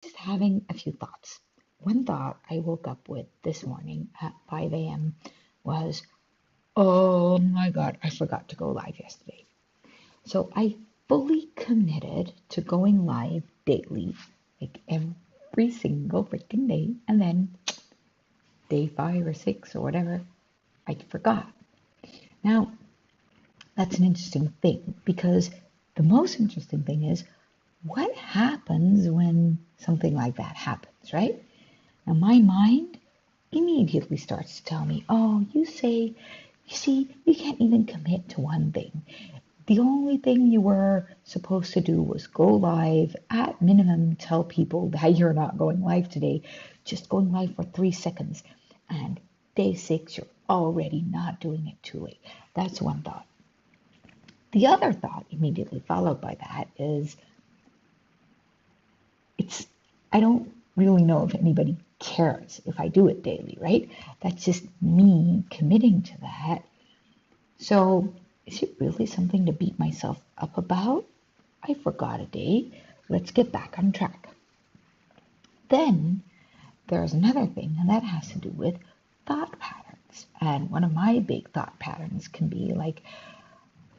Just having a few thoughts. One thought I woke up with this morning at 5 a.m. was, oh my God, I forgot to go live yesterday. So I fully committed to going live daily, like every single freaking day. And then day 5 or 6 or whatever, I forgot. Now, that's an interesting thing because the most interesting thing is what happens when something like that happens, right? Now, my mind immediately starts to tell me, oh, you see, you can't even commit to one thing. The only thing you were supposed to do was go live, at minimum, tell people that you're not going live today, just going live for 3 seconds. And day 6, you're already not doing it too late. That's one thought. The other thought immediately followed by that is it's I don't really know if anybody cares if I do it daily, right? That's just me committing to that. So is it really something to beat myself up about? I forgot a day. Let's get back on track. Then there's another thing, and that has to do with thought patterns. And one of my big thought patterns can be like,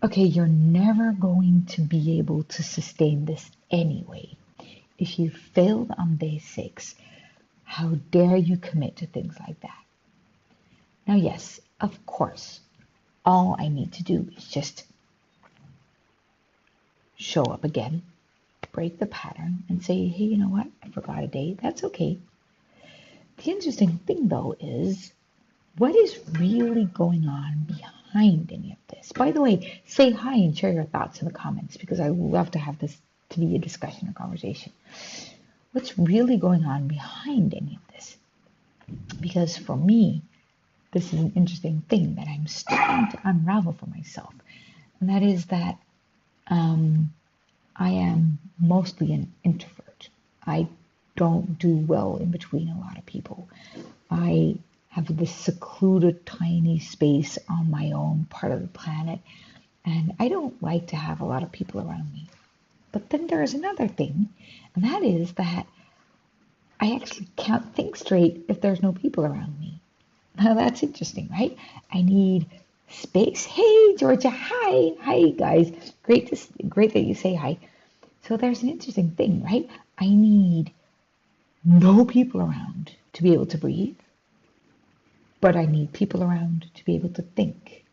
okay, you're never going to be able to sustain this anyway. If you failed on day 6, how dare you commit to things like that? Now, yes, of course, all I need to do is just show up again, break the pattern, and say, hey, you know what? I forgot a day. That's okay. The interesting thing, though, is what is really going on behind any of this? By the way, say hi and share your thoughts in the comments because I love to have this to be a discussion or conversation. What's really going on behind any of this? Because for me, this is an interesting thing that I'm starting to unravel for myself. And that is that I am mostly an introvert. I don't do well in between a lot of people. I have this secluded tiny space on my own part of the planet, and I don't like to have a lot of people around me. But then there is another thing, and that is that I actually can't think straight if there's no people around me. Now that's interesting, right? I need space. Hey, Georgia. Hi, guys. Great that you say hi. So there's an interesting thing, right? I need no people around to be able to breathe, but I need people around to be able to think.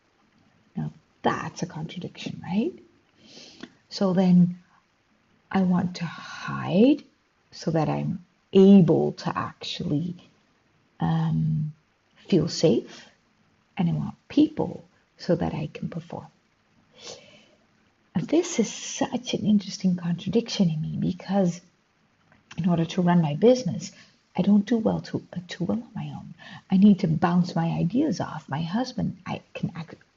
Now that's a contradiction, right? So then I want to hide so that I'm able to actually feel safe, and I want people so that I can perform. This is such an interesting contradiction in me because in order to run my business, I don't do well too well on my own. I need to bounce my ideas off. My husband, I can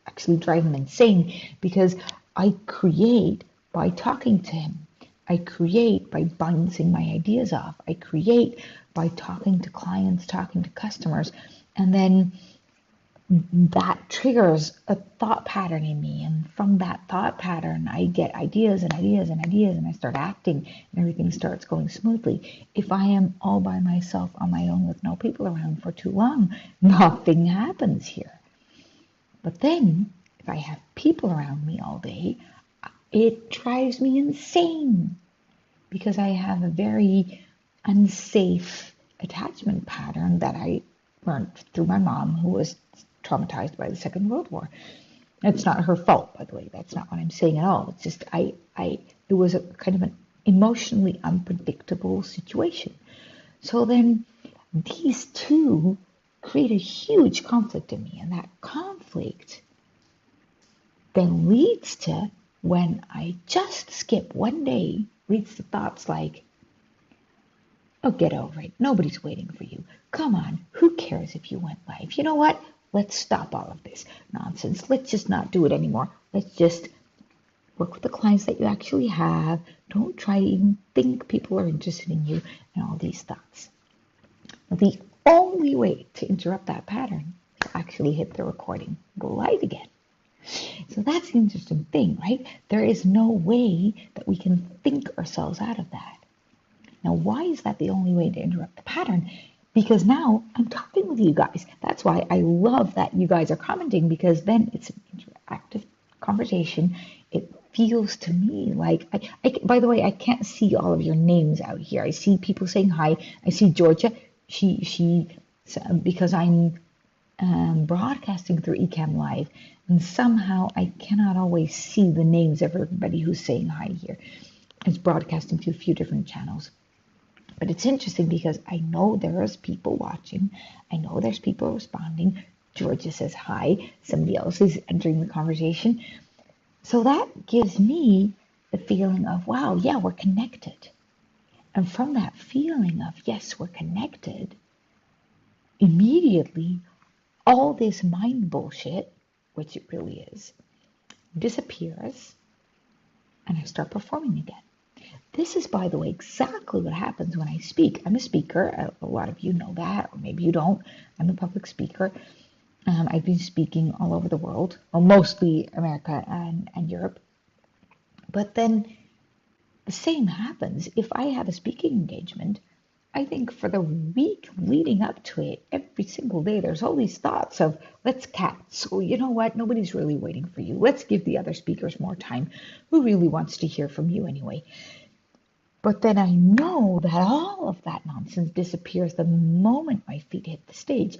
actually drive him insane because I create by talking to him. I create by bouncing my ideas off. I create by talking to clients, talking to customers, and then that triggers a thought pattern in me. And from that thought pattern, I get ideas and ideas and ideas, and I start acting, and everything starts going smoothly. If I am all by myself on my own with no people around for too long, nothing happens here. But then, if I have people around me all day, it drives me insane because I have a very unsafe attachment pattern that I learned through my mom, who was traumatized by the Second World War. It's not her fault, by the way. That's not what I'm saying at all. It's just it was a kind of an emotionally unpredictable situation. So then these two create a huge conflict in me, and that conflict then leads to when I just skip one day, leads to thoughts like, oh, get over it. Nobody's waiting for you. Come on. Who cares if you went live? You know what? Let's stop all of this nonsense. Let's just not do it anymore. Let's just work with the clients that you actually have. Don't try to even think people are interested in you and all these thoughts. Now, the only way to interrupt that pattern is to actually hit the recording, go live again. So that's the interesting thing, right? There is no way that we can think ourselves out of that. Now, why is that the only way to interrupt the pattern? Because now I'm talking with you guys. That's why I love that you guys are commenting, because then it's an interactive conversation. It feels to me like, by the way, I can't see all of your names out here. I see people saying hi. I see Georgia. Because I'm broadcasting through Ecamm Live, and somehow I cannot always see the names of everybody who's saying hi here. It's broadcasting to a few different channels. But it's interesting because I know there's people watching. I know there's people responding. Georgia says hi. Somebody else is entering the conversation. So that gives me the feeling of, wow, yeah, we're connected. And from that feeling of, yes, we're connected, immediately all this mind bullshit, which it really is, disappears, and I start performing again. This is, by the way, exactly what happens when I speak. I'm a speaker. A lot of you know that, or maybe you don't. I'm a public speaker. I've been speaking all over the world, well, mostly America and Europe. But then the same happens if I have a speaking engagement. I think for the week leading up to it, every single day, there's all these thoughts of, let's cat. So you know what? Nobody's really waiting for you. Let's give the other speakers more time. Who really wants to hear from you anyway? But then I know that all of that nonsense disappears the moment my feet hit the stage.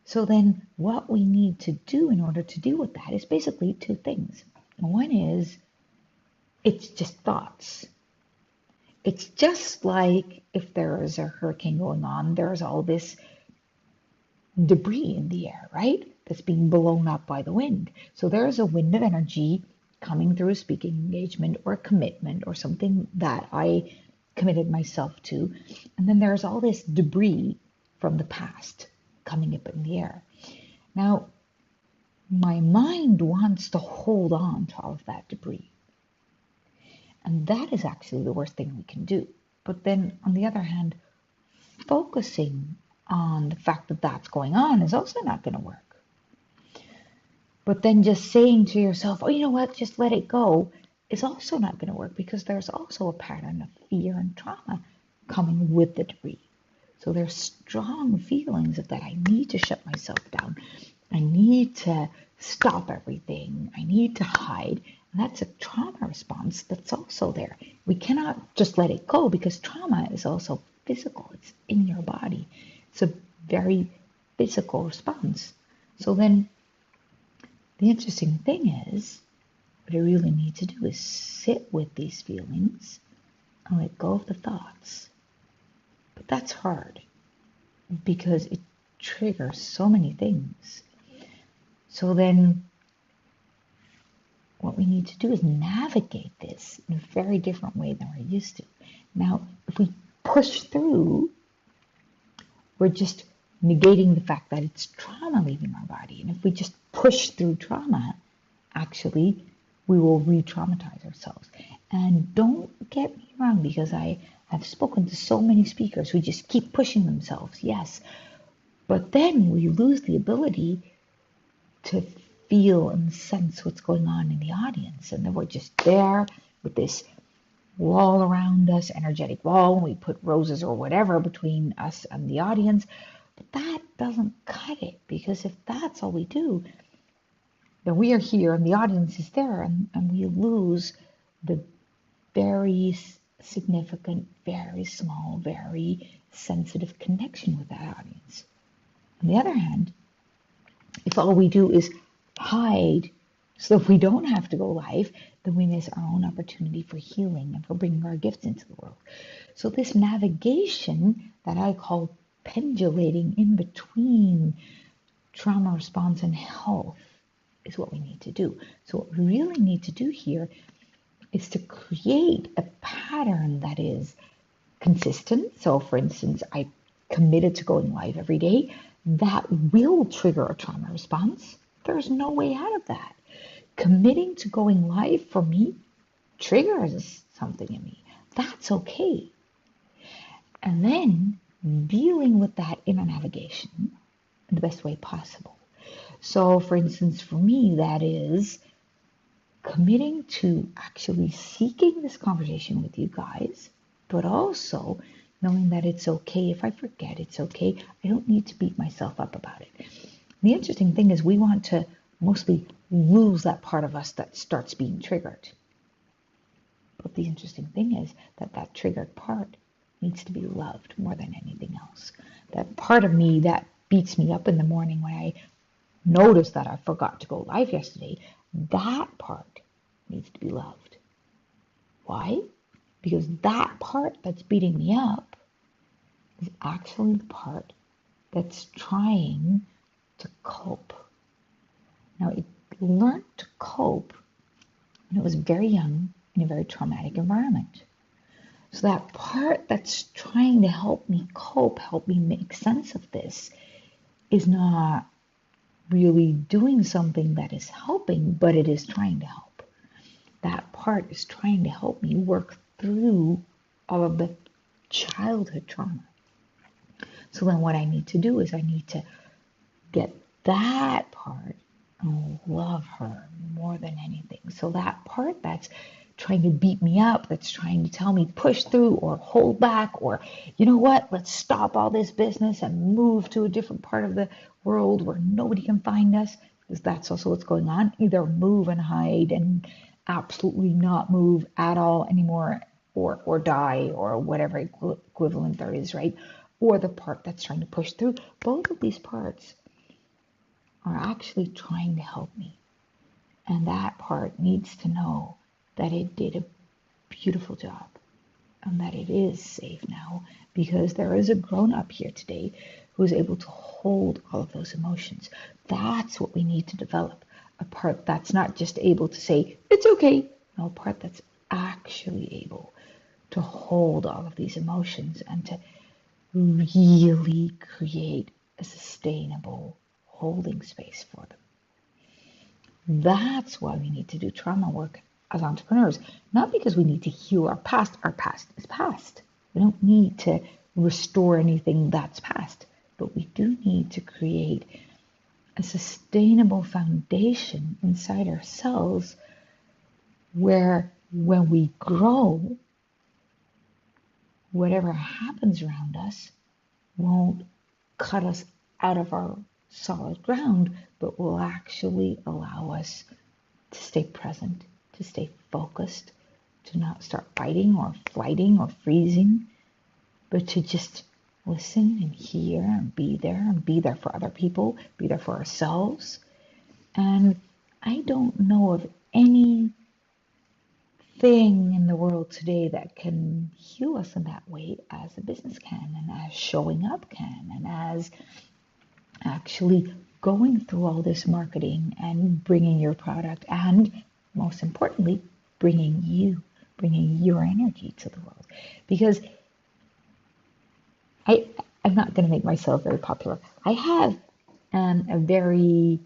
So then what we need to do in order to deal with that is basically two things. One is, it's just thoughts. It's just like if there is a hurricane going on, there's all this debris in the air, right? That's being blown up by the wind. So there's a wind of energy coming through a speaking engagement or a commitment or something that I committed myself to. And then there's all this debris from the past coming up in the air. Now, my mind wants to hold on to all of that debris. And that is actually the worst thing we can do. But then, on the other hand, focusing on the fact that that's going on is also not going to work. But then just saying to yourself, oh, you know what, just let it go, is also not going to work, because there's also a pattern of fear and trauma coming with the debris. So there's strong feelings of that I need to shut myself down. I need to stop everything. I need to hide. And that's a trauma response that's also there. We cannot just let it go, because trauma is also physical. It's in your body. It's a very physical response. So then the interesting thing is, what I really need to do is sit with these feelings and let go of the thoughts. But that's hard because it triggers so many things. So then what we need to do is navigate this in a very different way than we're used to. Now, if we push through, we're just negating the fact that it's trauma leaving our body. And if we just push through trauma, actually, we will re-traumatize ourselves. And don't get me wrong, because I have spoken to so many speakers who just keep pushing themselves, yes. But then we lose the ability to feel and sense what's going on in the audience. And then we're just there with this wall around us, energetic wall, and we put roses or whatever between us and the audience. But that doesn't cut it, because if that's all we do, then we are here and the audience is there, and we lose the very significant, very small, very sensitive connection with that audience. On the other hand, if all we do is hide so that we don't have to go live, then we miss our own opportunity for healing and for bringing our gifts into the world. So this navigation that I call pendulating in between trauma response and health is what we need to do. So what we really need to do here is to create a pattern that is consistent. So for instance, I committed to going live every day. That will trigger a trauma response. There's no way out of that. Committing to going live for me triggers something in me. That's okay. And then dealing with that inner navigation in the best way possible. So for instance, for me, that is committing to actually seeking this conversation with you guys but also knowing that it's okay if I forget, it's okay. I don't need to beat myself up about it. The interesting thing is we want to mostly lose that part of us that starts being triggered. But the interesting thing is that that triggered part needs to be loved more than anything else. That part of me that beats me up in the morning when I notice that I forgot to go live yesterday, that part needs to be loved. Why? Because that part that's beating me up is actually the part that's trying to cope. Now, it learned to cope when it was very young in a very traumatic environment. So that part that's trying to help me cope, help me make sense of this, is not really doing something that is helping, but it is trying to help. That part is trying to help me work through all of the childhood trauma. So then what I need to do is I need to get that part and love her more than anything. So that part that's trying to beat me up, that's trying to tell me push through or hold back, or you know what, let's stop all this business and move to a different part of the world where nobody can find us, because that's also what's going on. Either move and hide and absolutely not move at all anymore, or die, or whatever equivalent there is, right? Or the part that's trying to push through. Both of these parts are actually trying to help me. And that part needs to know that it did a beautiful job and that it is safe now, because there is a grown-up here today who is able to hold all of those emotions. That's what we need to develop. A part that's not just able to say, it's okay. No, a part that's actually able to hold all of these emotions and to really create a sustainable holding space for them. That's why we need to do trauma work as entrepreneurs. Not because we need to heal our past. Our past is past. We don't need to restore anything that's past. But we do need to create a sustainable foundation inside ourselves where when we grow, whatever happens around us won't cut us out of our solid ground, but will actually allow us to stay present, to stay focused, to not start fighting or flighting or freezing, but to just listen and hear and be there for other people, be there for ourselves. And I don't know of any thing in the world today that can heal us in that way as a business can, and as showing up can, and as actually going through all this marketing and bringing your product, and most importantly, bringing your energy to the world. Because I'm not going to make myself very popular. I have a very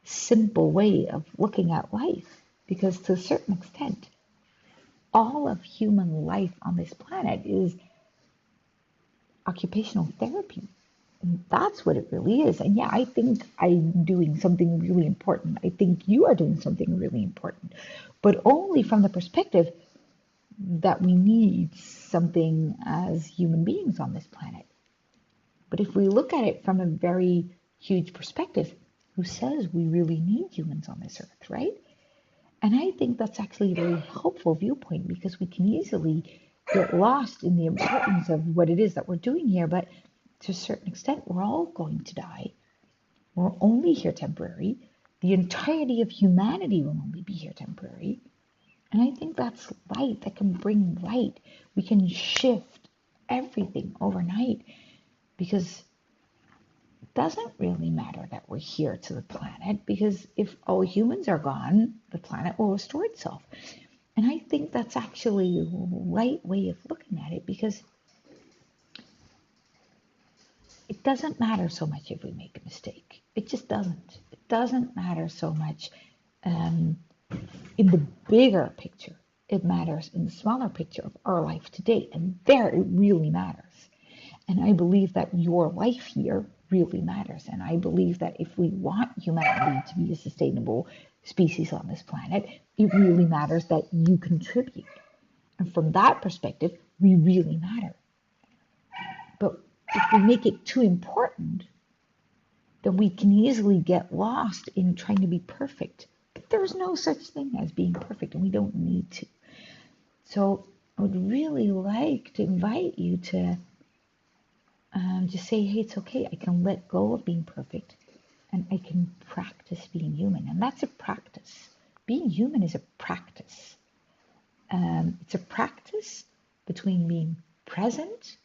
simple way of looking at life, because to a certain extent, all of human life on this planet is occupational therapy. And that's what it really is. And yeah, I think I'm doing something really important. I think you are doing something really important, but only from the perspective that we need something as human beings on this planet. But if we look at it from a very huge perspective, who says we really need humans on this earth, right? And I think that's actually a very helpful viewpoint, because we can easily get lost in the importance of what it is that we're doing here. But to a certain extent, we're all going to die. We're only here temporary. The entirety of humanity will only be here temporary. And I think that's light, that can bring light. We can shift everything overnight, because doesn't really matter that we're here to the planet, because if all humans are gone, the planet will restore itself. And I think that's actually a right way of looking at it, because it doesn't matter so much if we make a mistake. It just doesn't. It doesn't matter so much in the bigger picture. It matters in the smaller picture of our life today, and there it really matters. And I believe that your life here really matters. And I believe that if we want humanity to be a sustainable species on this planet, it really matters that you contribute. And from that perspective, we really matter. But if we make it too important, then we can easily get lost in trying to be perfect. But there's no such thing as being perfect, and we don't need to. So I would really like to invite you to just say, hey, it's okay. I can let go of being perfect, and I can practice being human. And that's a practice. Being human is a practice. It's a practice between being present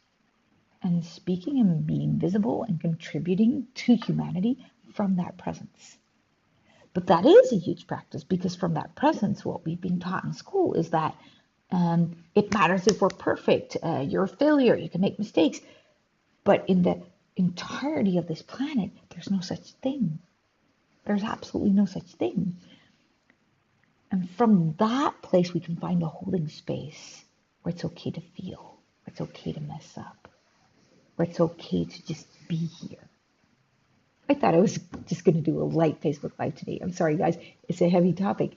and speaking and being visible and contributing to humanity from that presence. But that is a huge practice, because from that presence, what we've been taught in school is that it matters if we're perfect. You're a failure. You can make mistakes. But in the entirety of this planet, there's no such thing. There's absolutely no such thing. And from that place, we can find a holding space where it's okay to feel, where it's okay to mess up, where it's okay to just be here. I thought I was just going to do a light Facebook Live today. I'm sorry, guys. It's a heavy topic.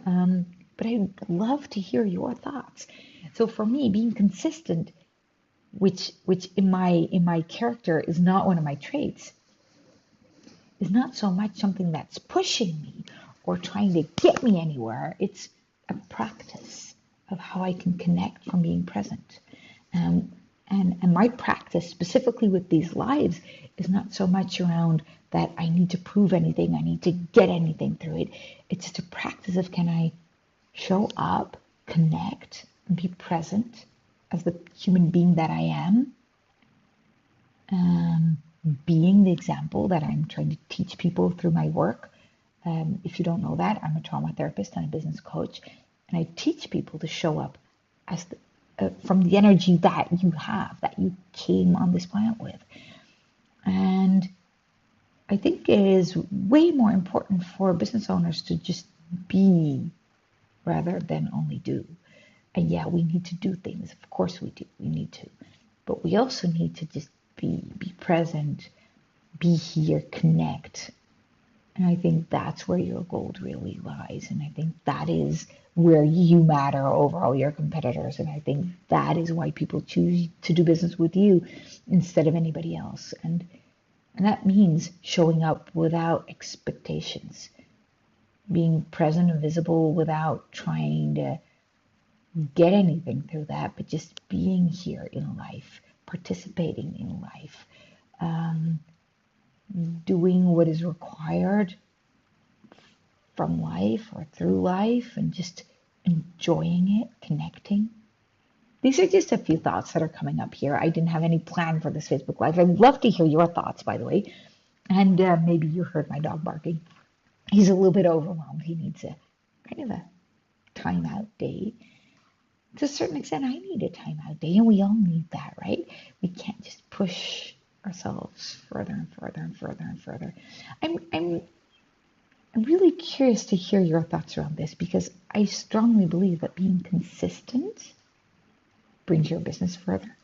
But I'd love to hear your thoughts. So for me, being consistent, which in my character is not one of my traits, is not so much something that's pushing me or trying to get me anywhere. It's a practice of how I can connect from being present. And my practice specifically with these lives is not so much around that I need to prove anything, I need to get anything through it. It's just a practice of, can I show up, connect, and be present as the human being that I am, being the example that I'm trying to teach people through my work. If you don't know that, I'm a trauma therapist and a business coach, and I teach people to show up as from the energy that you have, that you came on this planet with. And I think it is way more important for business owners to just be rather than only do. And yeah, we need to do things. Of course we do. We need to. But we also need to just be present, be here, connect. And I think that's where your gold really lies. And I think that is where you matter over all your competitors. And I think that is why people choose to do business with you instead of anybody else. And that means showing up without expectations, being present and visible without trying to get anything through that, but just being here in life, participating in life, doing what is required from life or through life, and just enjoying it, connecting. These are just a few thoughts that are coming up here. I didn't have any plan for this Facebook Live. I'd love to hear your thoughts, by the way. And maybe you heard my dog barking. He's a little bit overwhelmed. He needs a kind of a timeout day. To a certain extent, I need a timeout day, and we all need that, right? We can't just push ourselves further and further and further and further. I'm really curious to hear your thoughts around this, because I strongly believe that being consistent brings your business further,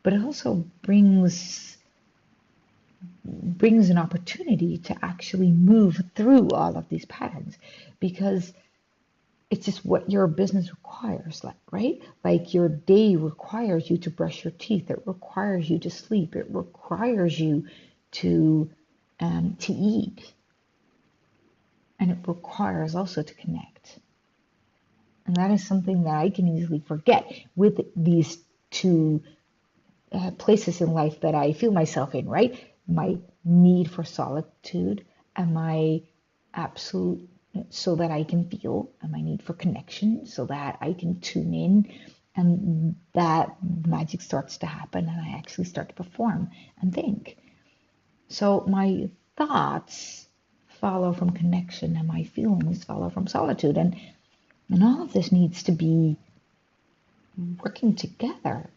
but it also brings an opportunity to actually move through all of these patterns, because it's just what your business requires, like, right? Like your day requires you to brush your teeth. It requires you to sleep. It requires you to eat. And it requires also to connect. And that is something that I can easily forget with these two places in life that I feel myself in, right? My need for solitude and my absolute, so that I can feel, and my need for connection so that I can tune in, and that magic starts to happen and I actually start to perform and think. So my thoughts follow from connection and my feelings follow from solitude, and all of this needs to be working together.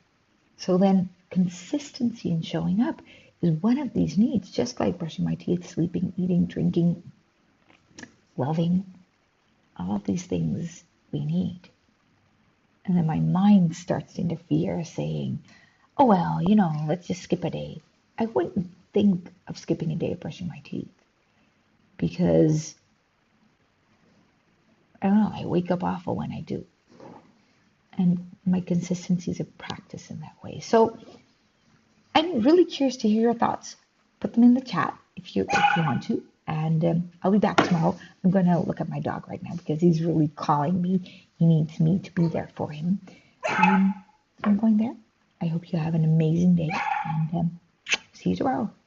So then consistency in showing up is one of these needs, just like brushing my teeth, sleeping, eating, drinking, loving, all of these things we need. And then my mind starts to interfere, saying, oh, well, let's just skip a day. I wouldn't think of skipping a day of brushing my teeth, because I don't know, I wake up awful when I do. and my consistencies of practice in that way. So I'm really curious to hear your thoughts. Put them in the chat if you want to. And I'll be back tomorrow. I'm going to look at my dog right now because he's really calling me. He needs me to be there for him. So I'm going there. I hope you have an amazing day and see you tomorrow.